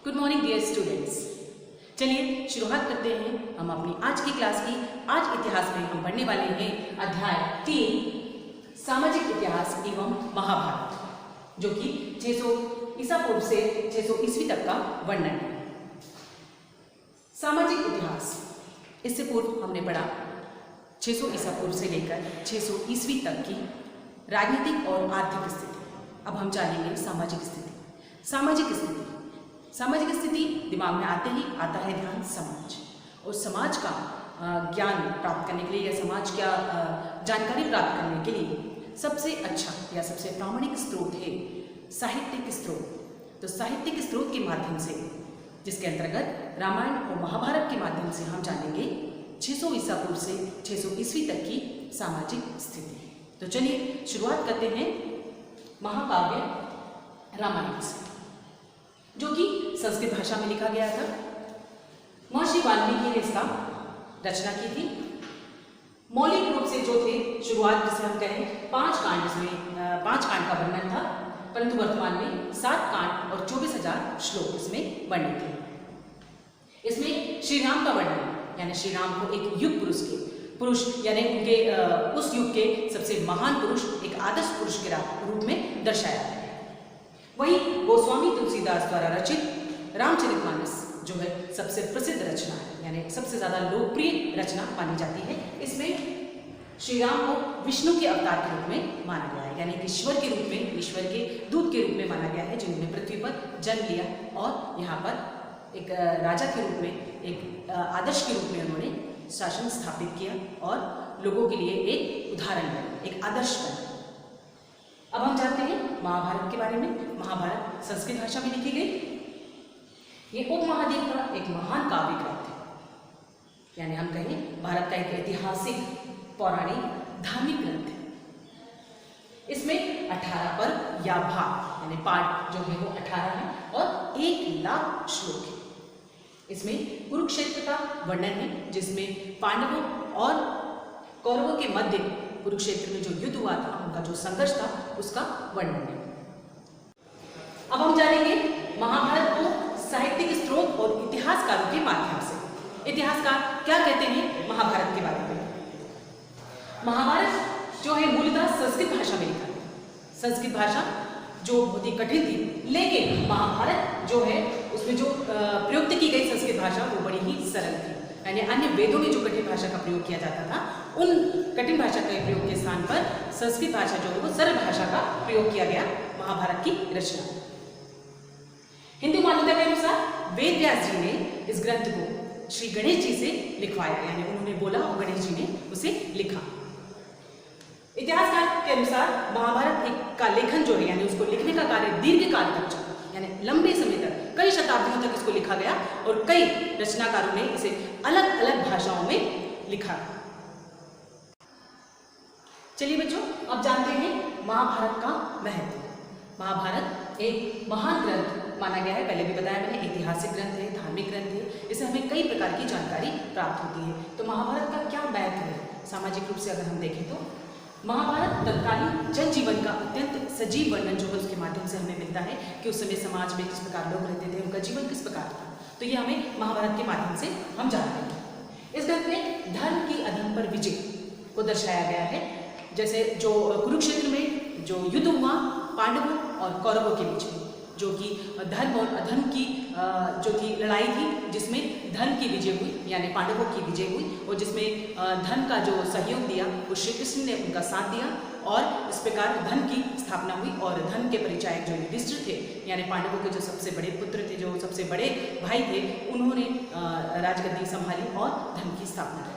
Good morning dear students. चलिए शुरुआत करते हैं हम अपनी आज की क्लास की। आज इतिहास में हम पढ़ने वाले हैं अध्याय 3 सामाजिक इतिहास एवं महाभारत, जो कि 600 ईसा पूर्व से 600 ईस्वी तक का वर्णन है। सामाजिक इतिहास, इससे पूर्व हमने पढ़ा 600 ईसा पूर्व से लेकर 600 ईस्वी तक की राजनीतिक और आर्थिक स्थिति। अब हम जानेंगे सामाजिक स्थिति। सामाजिक स्थिति दिमाग में आते ही आता है ध्यान समाज, और समाज का ज्ञान प्राप्त करने के लिए या समाज का जानकारी प्राप्त करने के लिए सबसे अच्छा या सबसे प्रामाणिक स्रोत है साहित्यिक स्रोत। तो साहित्यिक स्रोत के माध्यम से, जिसके अंतर्गत रामायण और महाभारत के माध्यम से हम जानेंगे 600 ईसा पूर्व से 600 ईस्वी तक की सामाजिक स्थिति। तो चलिए शुरुआत करते हैं महाकाव्य रामायण से, जो कि संस्कृत भाषा में लिखा गया था। महर्षि वाल्मीकि ने इसका रचना की थी। मौलिक रूप से जो थे, शुरुआत जिसे हम कहें 5 कांड, इसमें 5 कांड का वर्णन था, परंतु वर्तमान में 7 कांड और 24,000 श्लोक इसमें वर्णित थे। इसमें श्री राम का वर्णन, यानी श्री राम को एक युग पुरुष यानी उनके उस युग के सबसे महान पुरुष, एक आदर्श पुरुष के रूप में दर्शाया है। वहीं गोस्वामी तुलसीदास द्वारा रचित रामचरितमानस जो है सबसे प्रसिद्ध रचना है, यानी सबसे ज्यादा लोकप्रिय रचना मानी जाती है। इसमें श्री राम को विष्णु के अवतार के रूप में माना गया है, यानी ईश्वर के रूप में, ईश्वर के दूत के रूप में माना गया है, जिन्होंने पृथ्वी पर जन्म लिया और यहाँ पर एक राजा के रूप में, एक आदर्श के रूप में उन्होंने शासन स्थापित किया और लोगों के लिए एक उदाहरण बने, एक आदर्श बने। अब हम जानते हैं महाभारत के बारे में। महाभारत संस्कृत भाषा में लिखी गई। ये उपमहाद्वीप का एक महान काव्य ग्रंथ है, यानी हम कहें भारत का एक ऐतिहासिक पौराणिक धार्मिक ग्रंथ है। इसमें 18 पर्व या भाग, यानी पाठ जो है वो 18 है और 1,00,000 श्लोक है। इसमें कुरुक्षेत्र का वर्णन है, जिसमें पांडवों और कौरवों के मध्य कुरुक्षेत्र में जो युद्ध हुआ था, उनका जो संघर्ष था, उसका वर्णन है। अब हम जानेंगे महाभारत को साहित्यिक स्रोत और इतिहासकारों के माध्यम से। इतिहासकार क्या कहते हैं महाभारत के बारे में। महाभारत जो है मूलतः संस्कृत भाषा में लिखा है। संस्कृत भाषा जो बहुत ही कठिन थी, लेकिन महाभारत जो है उसमें जो प्रयुक्त की गई संस्कृत भाषा वो बड़ी ही सरल थी, यानी अन्य वेदों में जो कठिन भाषा का प्रयोग किया जाता था, उन कठिन भाषा के प्रयोग के स्थान पर संस्कृत भाषा जो है वो सरल भाषा का प्रयोग किया गया महाभारत की रचना। हिंदू मान्यता के अनुसार वेद व्यास जी ने इस ग्रंथ को श्री गणेश जी से लिखवाया, यानी उन्होंने बोला और गणेश जी ने उसे लिखा। इतिहासकार के अनुसार महाभारत का लेखन जो है, यानी उसको लिखने का कार्य दीर्घ काल तक चला, यानी लंबे समय तक, कई शताब्दियों तक इसको लिखा गया और कई रचनाकारों ने इसे अलग अलग भाषाओं में लिखा। चलिए बच्चों, अब जानते हैं महाभारत का महत्व। महाभारत एक महान ग्रंथ माना गया है, पहले भी बताया मैंने, ऐतिहासिक ग्रंथ है, धार्मिक ग्रंथ है, इससे हमें कई प्रकार की जानकारी प्राप्त होती है। तो महाभारत का क्या महत्व है सामाजिक रूप से अगर हम देखें तो महाभारत तत्कालीन जनजीवन का अत्यंत सजीव वर्णन जो है उसके माध्यम से हमें मिलता है कि उस समय समाज में किस प्रकार लोग रहते थे, उनका जीवन किस प्रकार था। तो ये हमें महाभारत के माध्यम से हम जानते हैं। इस ग्रंथ में धर्म की अधर्म पर विजय को दर्शाया गया है। जैसे जो कुरुक्षेत्र में जो युद्ध हुआ पांडवों और कौरवों के बीच में, जो कि धर्म और अधर्म की जो थी लड़ाई थी, जिसमें धर्म की विजय हुई, यानी पांडवों की विजय हुई, और जिसमें धर्म का जो सहयोग दिया वो श्री कृष्ण ने उनका साथ दिया, और इस प्रकार धर्म की स्थापना हुई। और धर्म के परिचायक जो युधिष्ठिर थे, यानी पांडवों के जो सबसे बड़े पुत्र थे, जो सबसे बड़े भाई थे, उन्होंने राजगद्दी संभाली और धर्म की स्थापना की।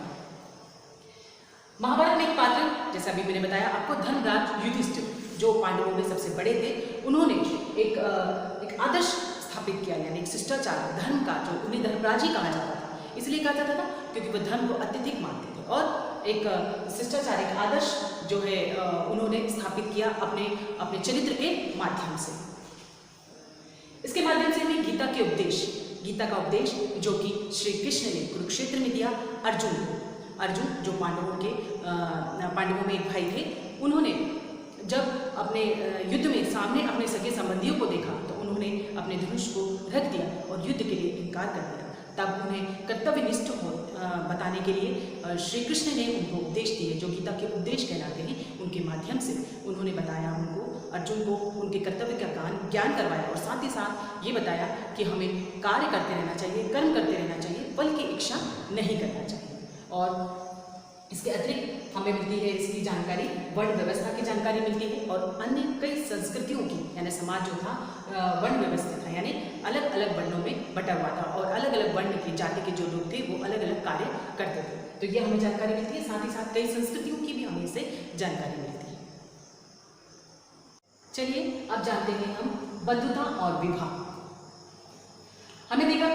महाभारत में एक पात्र, जैसा अभी मैंने बताया आपको, धर्मराज युधिष्ठिर जो पांडवों में सबसे बड़े थे, उन्होंने एक आदर्श स्थापित किया, यानी एक शिष्टाचार, धर्म का, जो उन्हें धर्मराज ही कहा जाता था। इसलिए कहा जाता था क्योंकि वह धर्म को अत्यधिक मानते थे, और एक शिष्टाचार, एक आदर्श जो है उन्होंने स्थापित किया अपने चरित्र के माध्यम से। इसके माध्यम से हमें गीता का उपदेश जो कि श्री कृष्ण ने कुरुक्षेत्र में दिया अर्जुन जो पांडवों में एक भाई थे, उन्होंने जब अपने युद्ध में सामने अपने सगे संबंधियों को देखा तो उन्होंने अपने धनुष को रख दिया और युद्ध के लिए इनकार कर दिया। तब उन्हें कर्तव्यनिष्ठ बताने के लिए श्री कृष्ण ने उनको उपदेश दिए, जो गीता के उपदेश कहलाते हैं। उनके माध्यम से उन्होंने बताया उनको, अर्जुन को उनके कर्तव्य का ज्ञान करवाया और साथ ही साथ ये बताया कि हमें कार्य करते रहना चाहिए, कर्म करते रहना चाहिए, फल की इच्छा नहीं करना चाहिए। और इसके अतिरिक्त हमें मिलती है इसकी जानकारी, वर्ण व्यवस्था की जानकारी मिलती है और अन्य कई संस्कृतियों की, यानी समाज जो था वर्ण व्यवस्थित था, यानी अलग अलग वर्णों में बटा हुआ था और अलग अलग वर्ण की जाति के जो लोग थे वो अलग अलग कार्य करते थे। तो ये हमें जानकारी मिलती है, साथ ही साथ कई संस्कृतियों की भी हमें इससे जानकारी मिलती है। चलिए अब जानते हैं हम बंधुता और विवाह। हमें देखा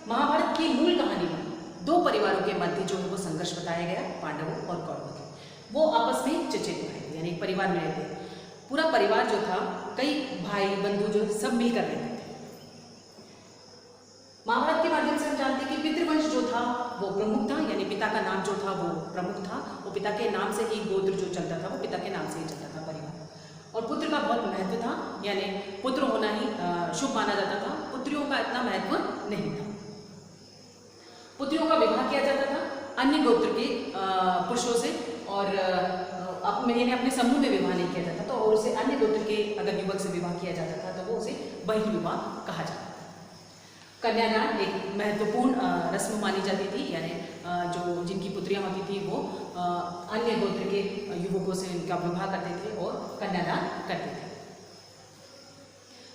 महाभारत की मूल कहानी में दो परिवारों के मध्य जो है वो संघर्ष बताया गया, पांडवों और कौरवों के। वो आपस में चचेरे भाई यानी एक परिवार में रहते हैं। पूरा परिवार जो था, कई भाई बंधु जो सब मिलकर रहते थे। महाभारत के माध्यम से हम जानते हैं कि पितृवंश जो था वो प्रमुख था, यानी पिता का नाम जो था वो प्रमुख था। वो पिता के नाम से ही गोत्र जो चलता था वो पिता के नाम से ही चलता था परिवार। और पुत्र का बहुत महत्व था, यानी पुत्र होना ही शुभ माना जाता था। पुत्रियों का इतना महत्व नहीं था। पुत्रियों का विवाह किया जाता था अन्य गोत्र के पुरुषों से और अपने समूह में विवाह नहीं किया जाता था। और उसे अन्य गोत्र के अगर युवक से विवाह किया जाता था तो वो उसे बहिर्विवाह विवाह कहा जाता था। कन्यादान एक महत्वपूर्ण रस्म मानी जाती थी, यानी जो जिनकी पुत्रियां होती थी वो अन्य गोत्र के युवकों से उनका विवाह करते थे और कन्यादान करते थे।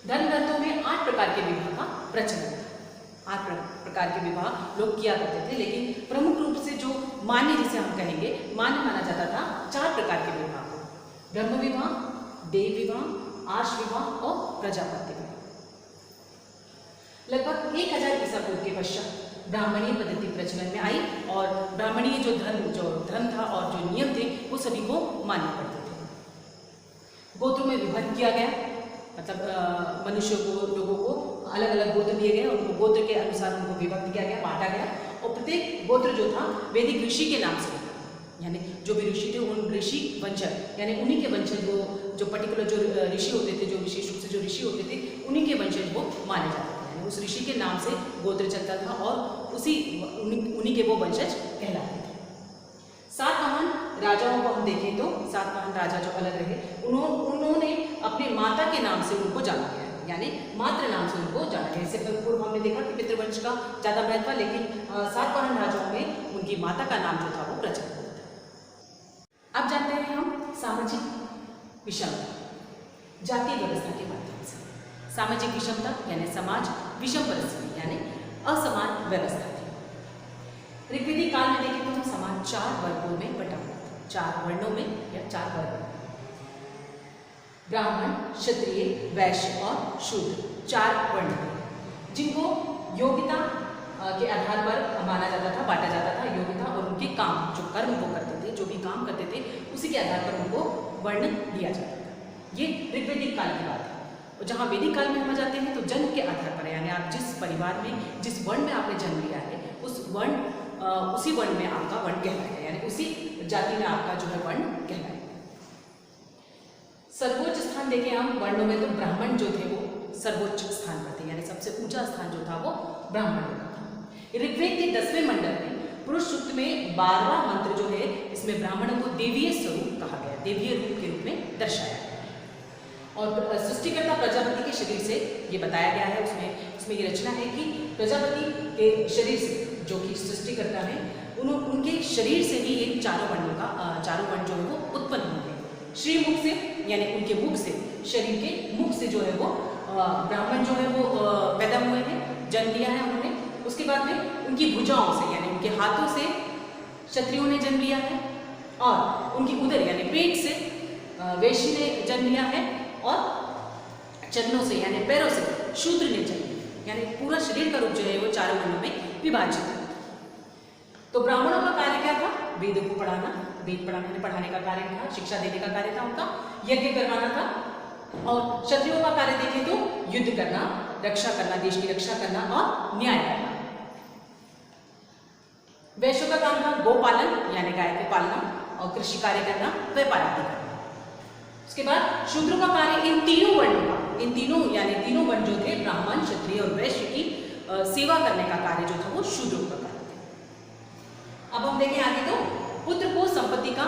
धर्म ग्रंथों में 8 प्रकार के विवाह का प्रचलन था। 8 प्रकार के विवाह लोग किया करते थे, लेकिन प्रमुख रूप से जो मान्य, जिसे हम कहेंगे मान्य माना जाता था, 4 प्रकार के विवाह को: ब्रह्म विवाह, देव विवाह, आर्ष विवाह और प्रजापत्य विवाह। लगभग 1000 ईसा पूर्व के पश्चात ब्राह्मणीय पद्धति प्रचलन में आई और ब्राह्मणीय जो धर्म था और जो नियम थे वो सभी को मानने पड़ते थे। गोत्रों में विभाजन किया गया, मतलब मनुष्यों को, लोगों को अलग अलग गोत्र दिए गए, उनको गोत्र के अनुसार उनको विभक्त किया गया, बांटा गया। और प्रत्येक गोत्र जो था वैदिक ऋषि के नाम से, यानी जो भी ऋषि थे उन ऋषि वंशज, यानी उन्हीं के वंशज, वो जो पर्टिकुलर जो ऋषि होते थे, जो विशेष रूप से जो ऋषि होते थे उन्हीं के वंशज वो माने जाते थे। यानी उस ऋषि के नाम से गोत्र चलता था और उन्हीं के वो वंशज कहलाते थे। 7 महान राजाओं को हम देखें तो 7 महान राजा जो अलग रहे, उन्होंने अपने माता के नाम से उनको जाना गया, यानी मातृ नाम से उनको जाना गया। इससे पूर्व हमने देखा कि पितृवंश का ज्यादा महत्व, लेकिन 7 महान राजाओं में उनकी माता का नाम जो था वो प्रचलित हुआ था। अब जानते हैं हम सामाजिक विषमता, जातीय व्यवस्था के माध्यम से। सामाजिक विषमता यानी समाज विषम परिस्थिति यानी असमान व्यवस्था थी। ऋग्वेदिक काल में देखें तो हम समाज 4 वर्गों में बटा हुआ था, 4 वर्णों में या 4 वर्गों में। ब्राह्मण, क्षत्रिय, वैश्य और शूद्र, 4 वर्ण थे, जिनको योग्यता के आधार पर माना जाता था, बांटा जाता था। योग्यता और उनके काम, जो कर्म वो करते थे, जो भी काम करते थे, उसी के आधार पर उनको वर्ण दिया जाता था। ये ऋग्वेदिक काल की बात है। और जहाँ वैदिक काल में हम जाते हैं तो जन्म के आधार पर, यानी आप जिस परिवार में, जिस वर्ण में आपने जन्म लिया है, उसी वर्ण में आपका वर्ण कहलाएगा, यानी उसी जाति में आपका जो है वर्ण कहलाएगा। सर्वोच्च स्थान देखें हम वर्णों में तो ब्राह्मण जो थे वो सर्वोच्च स्थान पर थे, यानी सबसे ऊंचा स्थान जो था वो ब्राह्मण का था। ऋग्वेद के 10वें मंडल में पुरुष सूक्त में 12वां मंत्र जो है, इसमें ब्राह्मणों को देवीय स्वरूप कहा गया, देवीय रूप के रूप में दर्शाया गया। और सृष्टिकर्ता प्रजापति के शरीर से ये बताया गया है, उसमें ये रचना है कि प्रजापति के शरीर से, जो कि सृष्टिकर्ता है, उनके शरीर से ही ये चारों वर्ण जो है वो उत्पन्न हुए। श्रीमुख से, यानी उनके मुख से, शरीर के मुख से जो है वो ब्राह्मण जो है वो पैदा हुए हैं, जन्म लिया है उन्होंने। उसके बाद में उनकी भुजाओं से, यानी उनके हाथों से क्षत्रियों ने जन्म लिया है, और उनकी उदर यानी पेट से वैश्य ने जन्म लिया है, और चरणों से यानी पैरों से शूद्र ने जन्म लिया। यानी पूरा शरीर का रूप जो है वो 4 वर्णों में विभाजित है। तो ब्राह्मणों का कार्य क्या था? वेद को पढ़ाना, वेद पढ़ाने का कार्य था, शिक्षा देने का कार्य था उनका, यज्ञ करवाना था। और क्षत्रियों का कार्य देखें तो युद्ध करना, रक्षा करना, देश की रक्षा करना और न्याय करना। वैश्यों का काम था गोपालन यानी गाय को पालना, और कृषि कार्य करना, व्यापार आदि करना। उसके बाद शूद्रों का कार्य इन तीनों वर्णों का, इन तीनों यानी तीनों वर्ण जो थे ब्राह्मण, क्षत्रिय और वैश्य की सेवा करने का कार्य जो था वो शूद्रों का कार्य था। अब हम देखें आगे तो पुत्र को संपत्ति का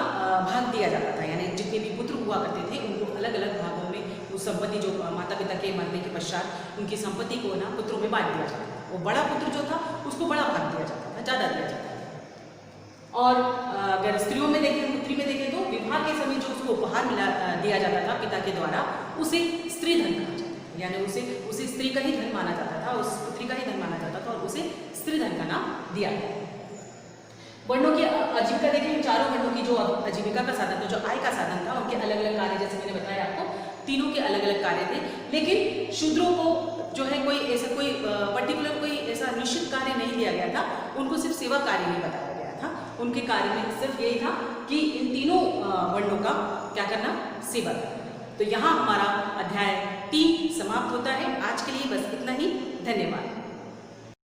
भाग दिया जाता था, यानी जितने भी पुत्र हुआ करते थे उनको अलग अलग भागों में उस संपत्ति जो माता पिता के मरने के पश्चात उनकी संपत्ति को ना पुत्रों में बांट दिया जाता था। वो बड़ा पुत्र जो था उसको बड़ा भाग दिया जाता था, ज़्यादा दिया जाता था। और अगर स्त्रियों में देखें, पुत्री में देखें तो विवाह के समय जो उसको उपहार दिया जाता था पिता के द्वारा उसे स्त्री धन कहा जाता था, यानी उसे स्त्री का ही धन माना जाता था, उस पुत्री का ही धन माना जाता था और उसे स्त्री धन का नाम दिया गया। वर्णों की आजीविका देखें, चारों वर्णों की जो आजीविका का साधन था, जो आय का साधन था, उनके अलग अलग कार्य, जैसे मैंने बताया आपको तीनों के अलग अलग कार्य थे। लेकिन शूद्रों को जो है कोई पर्टिकुलर कोई ऐसा निश्चित कार्य नहीं दिया गया था, उनको सिर्फ सेवा कार्य नहीं बताया गया था। उनके कार्य में सिर्फ यही था कि इन तीनों वर्णों का क्या करना, सेवा करना। तो यहाँ हमारा अध्याय 3 समाप्त होता है। आज के लिए बस इतना ही। धन्यवाद।